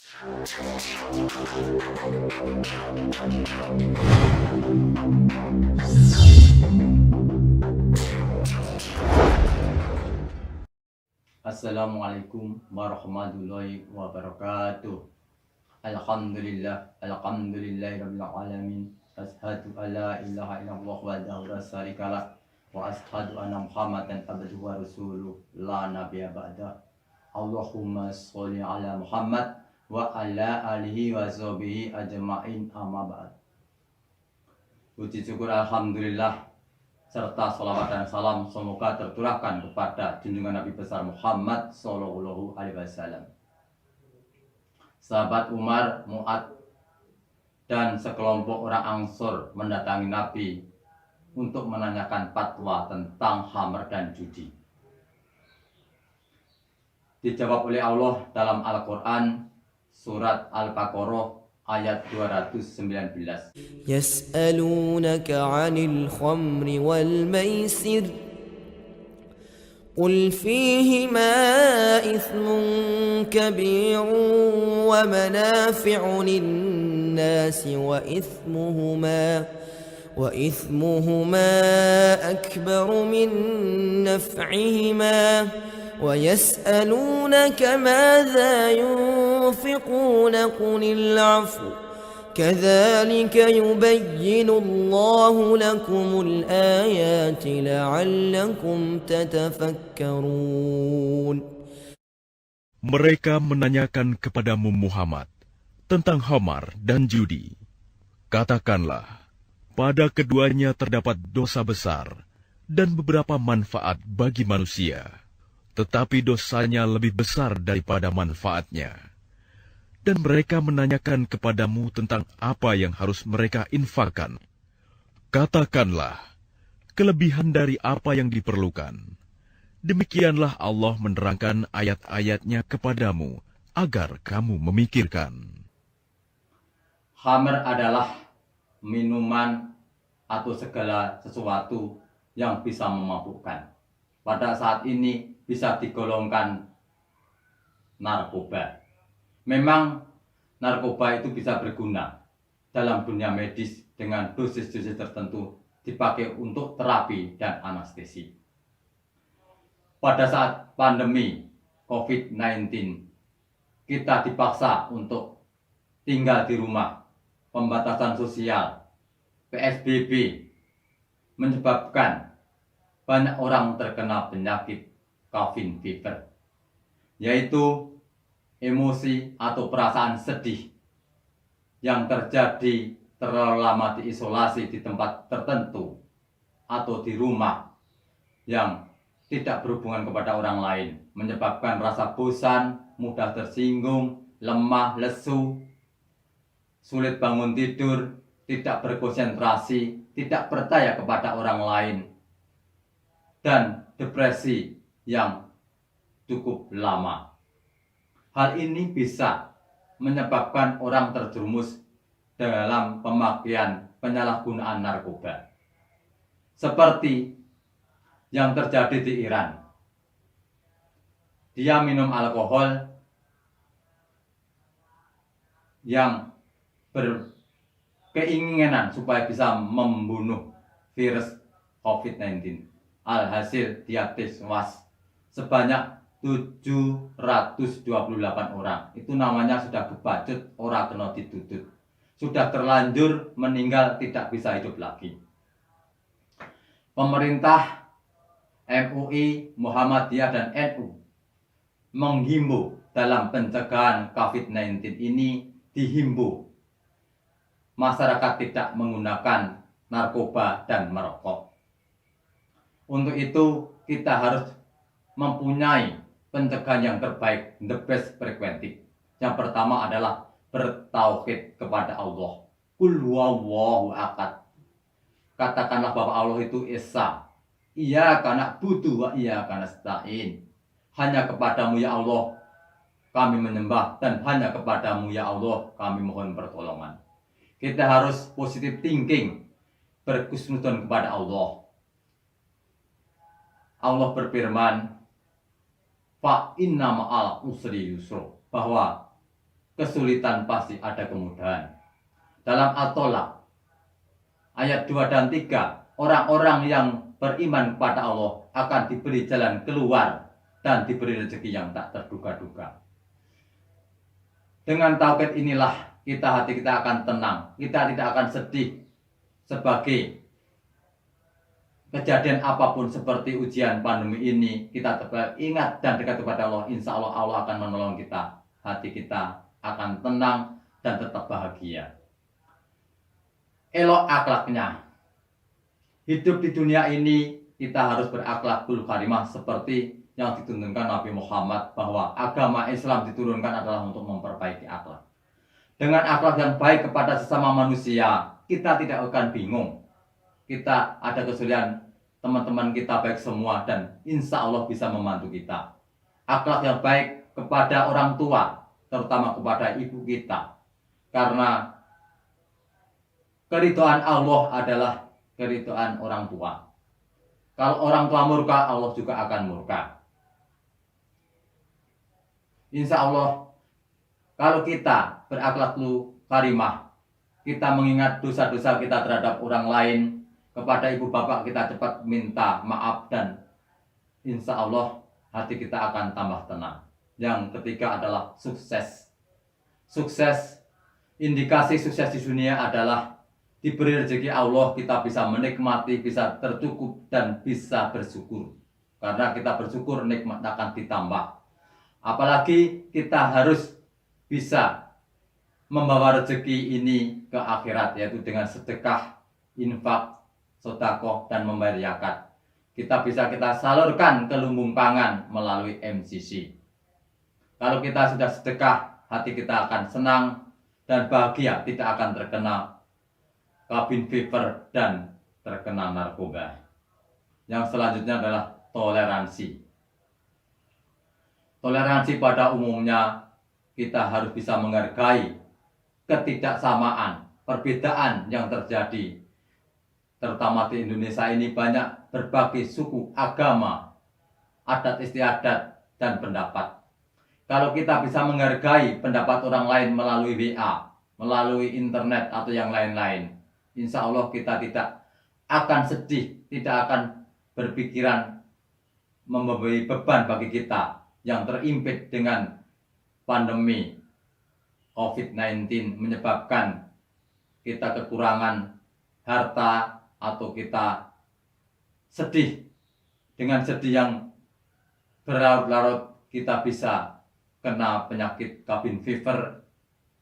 Assalamualaikum warahmatullahi wabarakatuh. Alhamdulillahirabbil alamin. Asyhadu alla ilaha illallah wahdahu la syarikalah wa asyhadu anna Muhammadan abduhu wa rasuluh la nabiyya ba'da. Allahumma sholli ala Muhammad wa ala alihi wa sahbihi ajma'in, amma ba'd. Puji syukur alhamdulillah serta sholawat dan salam semoga tercurahkan kepada junjungan Nabi besar Muhammad Sallallahu Alaihi Wasallam. Sahabat Umar, Mu'ad, dan sekelompok orang Ansor mendatangi Nabi untuk menanyakan fatwa tentang khamr dan judi. Dijawab oleh Allah dalam Al-Quran surat Al-Baqarah ayat 219. يسألونك عن الخمر والميسر قل فيهما إثم كبير ومنافع للناس وإثمهما أكبر من نفعهما ويسألونك ماذا ينفقون قل العفو كذلك يبين الله لكم الآيات لعلكم تتفكرون. Mereka menanyakan kepadamu Muhammad tentang khamar dan judi. Katakanlah, pada keduanya terdapat dosa besar dan beberapa manfaat bagi manusia, tetapi dosanya lebih besar daripada manfaatnya. Dan mereka menanyakan kepadamu tentang apa yang harus mereka infakkan. Katakanlah, kelebihan dari apa yang diperlukan. Demikianlah Allah menerangkan ayat-ayatnya kepadamu, agar kamu memikirkan. Khamr adalah minuman atau segala sesuatu yang bisa memabukkan. Pada saat ini bisa digolongkan narkoba. Memang narkoba itu bisa berguna dalam dunia medis dengan dosis-dosis tertentu, dipakai untuk terapi dan anestesi. Pada saat pandemi COVID-19, kita dipaksa untuk tinggal di rumah, pembatasan sosial, PSBB, menyebabkan banyak orang terkena penyakit cabin fever, yaitu emosi atau perasaan sedih yang terjadi terlalu lama diisolasi di tempat tertentu atau di rumah yang tidak berhubungan kepada orang lain, menyebabkan rasa bosan, mudah tersinggung, lemah, lesu, sulit bangun tidur, tidak berkonsentrasi, tidak percaya kepada orang lain, dan depresi yang cukup lama. Hal ini bisa menyebabkan orang terjerumus dalam pemakaian penyalahgunaan narkoba. Seperti yang terjadi di Iran. Dia minum alkohol yang berkeinginan supaya bisa membunuh virus COVID-19. Alhasil dia tewas sebanyak 728 orang. Itu namanya sudah kebacut, ora kena ditutut. Sudah terlanjur meninggal, tidak bisa hidup lagi. Pemerintah, MUI, Muhammadiyah, dan NU menghimbau dalam pencegahan COVID-19 ini, dihimbau masyarakat tidak menggunakan narkoba dan merokok. Untuk itu kita harus mempunyai pencegahan yang terbaik, the best preventive. Yang pertama adalah bertauhid kepada Allah. Qul huwallahu ahad. Katakanlah bahwa Allah itu esa. Iyyaka na'budu wa iyyaka nasta'in. Hanya kepadamu ya Allah kami menyembah, dan hanya kepadamu ya Allah kami mohon pertolongan. Kita harus positive thinking, berkhusnudzon kepada Allah. Allah berfirman, fa inna ma'al usri yusra, bahwa kesulitan pasti ada kemudahan. Dalam At-Tolaq ayat 2 dan 3, orang-orang yang beriman kepada Allah akan diberi jalan keluar dan diberi rezeki yang tak terduga-duga. Dengan tauhid inilah hati kita akan tenang, kita tidak akan sedih sebagai kejadian apapun seperti ujian pandemi ini. Kita tetap ingat dan dekat kepada Allah, insya Allah Allah akan menolong kita, hati kita akan tenang dan tetap bahagia. Elok akhlaknya. Hidup di dunia ini kita harus berakhlakul karimah seperti yang dituntunkan Nabi Muhammad, bahwa agama Islam diturunkan adalah untuk memperbaiki akhlak. Dengan akhlak yang baik kepada sesama manusia, kita tidak akan bingung. Kita ada kesulitan, teman-teman kita baik semua, dan insya Allah bisa membantu kita. Akhlak yang baik kepada orang tua, terutama kepada ibu kita. Karena keridhaan Allah adalah keridhaan orang tua. Kalau orang tua murka, Allah juga akan murka. Insya Allah, kalau kita berakhlakul karimah, kita mengingat dosa-dosa kita terhadap orang lain, kepada ibu bapak kita cepat minta maaf, dan insya Allah hati kita akan tambah tenang. Yang ketiga adalah sukses. Sukses, indikasi sukses di dunia adalah diberi rezeki Allah, kita bisa menikmati, bisa tercukup, dan bisa bersyukur. Karena kita bersyukur, nikmat akan ditambah. Apalagi kita harus bisa membawa rezeki ini ke akhirat, yaitu dengan sedekah, infak, sedekah, dan membayar zakat. Kita salurkan ke lumbung pangan melalui MCC. Kalau kita sudah sedekah, hati kita akan senang dan bahagia, tidak akan terkena cabin fever dan terkena narkoba. Yang selanjutnya adalah toleransi. Toleransi pada umumnya kita harus bisa menghargai ketidaksamaan, perbedaan yang terjadi. Terutama di Indonesia ini banyak berbagai suku, agama, adat istiadat, dan pendapat. Kalau kita bisa menghargai pendapat orang lain melalui WA, melalui internet atau yang lain-lain, insya Allah kita tidak akan sedih, tidak akan berpikiran memberi beban bagi kita yang terimpit dengan pandemi COVID-19, menyebabkan kita kekurangan harta atau kita sedih. Dengan sedih yang berlarut-larut, kita bisa kena penyakit cabin fever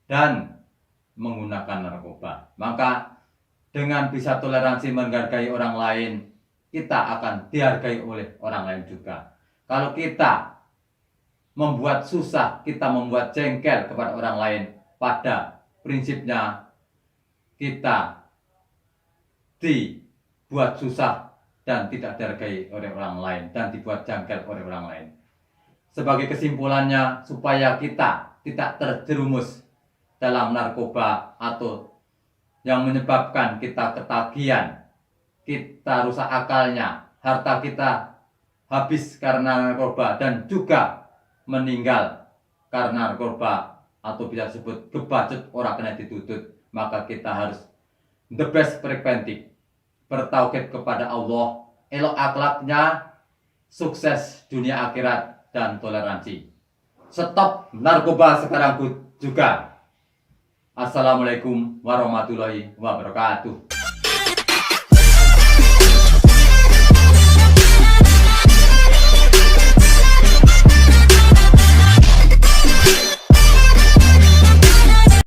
dan menggunakan narkoba. Maka dengan bisa toleransi menghargai orang lain, kita akan dihargai oleh orang lain juga. Kalau kita membuat susah, kita membuat jengkel kepada orang lain, pada prinsipnya kita dibuat susah dan tidak dihargai oleh orang lain, dan dibuat jengkel oleh orang lain. Sebagai kesimpulannya, supaya kita tidak terjerumus dalam narkoba atau yang menyebabkan kita ketagihan, kita rusak akalnya, harta kita habis karena narkoba, dan juga meninggal karena narkoba, atau bisa disebut kebacut orang kena ditutut. Maka kita harus the best preventif, bertauhid kepada Allah, elok akhlaknya, sukses dunia akhirat, dan toleransi. Stop narkoba sekarang juga. Assalamualaikum warahmatullahi wabarakatuh.